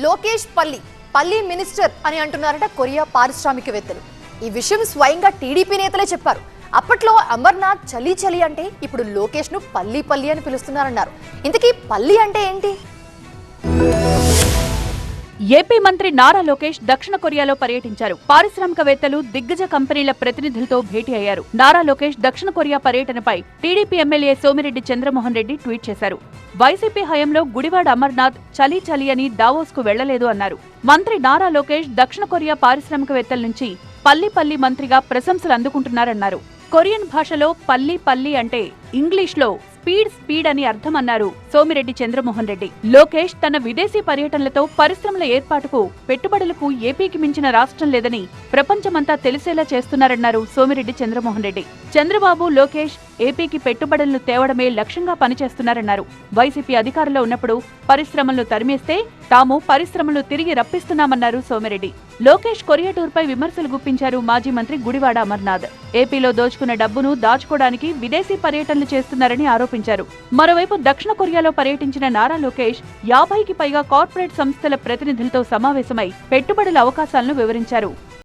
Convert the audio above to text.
లోకేష్ పల్లి మినిస్టర్ అని అంటున్నారట కొరియా పారిశ్రామికవేత్తలు. ఈ విషయం స్వయంగా టీడీపీ నేతలే చెప్పారు. అప్పట్లో అమర్నాథ్ చలి అంటే ఇప్పుడు లోకేష్ ను పల్లి అని పిలుస్తున్నారన్నారు. ఇంతకీ పల్లి అంటే ఏంటి? ఏపీ మంత్రి నారా లోకేష్ దక్షిణ కొరియాలో పర్యటించారు. పారిశ్రామికవేత్తలు, దిగ్గజ కంపెనీల ప్రతినిధులతో భేటీ అయ్యారు. నారా లోకేష్ దక్షిణ కొరియా పర్యటనపై TDP MLA Somireddy Chandramohan Reddy tweet చేశారు. వైసీపీ హయాంలో గుడివాడ అమర్నాథ్ చలి అని దావోస్ కు వెళ్లలేదు అన్నారు. మంత్రి నారా లోకేష్ దక్షిణ కొరియా పారిశ్రామికవేత్తల నుంచి పల్లి మంత్రిగా ప్రశంసలు అందుకుంటున్నారన్నారు. కొరియన్ భాషలో పల్లి అంటే ఇంగ్లీష్లో స్పీడ్ అని అర్థమన్నారు సోమిరెడ్డి చంద్రమోహన్ రెడ్డి. లోకేష్ తన విదేశీ పర్యటనలతో పరిశ్రమల ఏర్పాటుకు, పెట్టుబడులకు ఏపీకి మించిన రాష్ట్రం లేదని ప్రపంచమంతా తెలిసేలా చేస్తున్నారన్నారు సోమిరెడ్డి చంద్రమోహన్ రెడ్డి. చంద్రబాబు, లోకేష్ ఏపీకి పెట్టుబడులను తేవడమే లక్ష్యంగా పనిచేస్తున్నారన్నారు. వైసీపీ అధికారంలో ఉన్నప్పుడు పరిశ్రమలను తరిమేస్తే తాము పరిశ్రమలను తిరిగి రప్పిస్తున్నామన్నారు సోమిరెడ్డి. లోకేష్ కొరియా టూర్పై విమర్శలు గుప్పించారు మాజీ మంత్రి గుడివాడ అమర్నాథ్. ఏపీలో దోచుకున్న డబ్బును దాచుకోవడానికి విదేశీ పర్యటనలు చేస్తున్నారని ఆరోపించారు. మరోవైపు దక్షిణ కొరియాలో పర్యటించిన నారా లోకేష్ 50కి పైగా కార్పొరేట్ సంస్థల ప్రతినిధులతో సమావేశమై పెట్టుబడుల అవకాశాలను వివరించారు.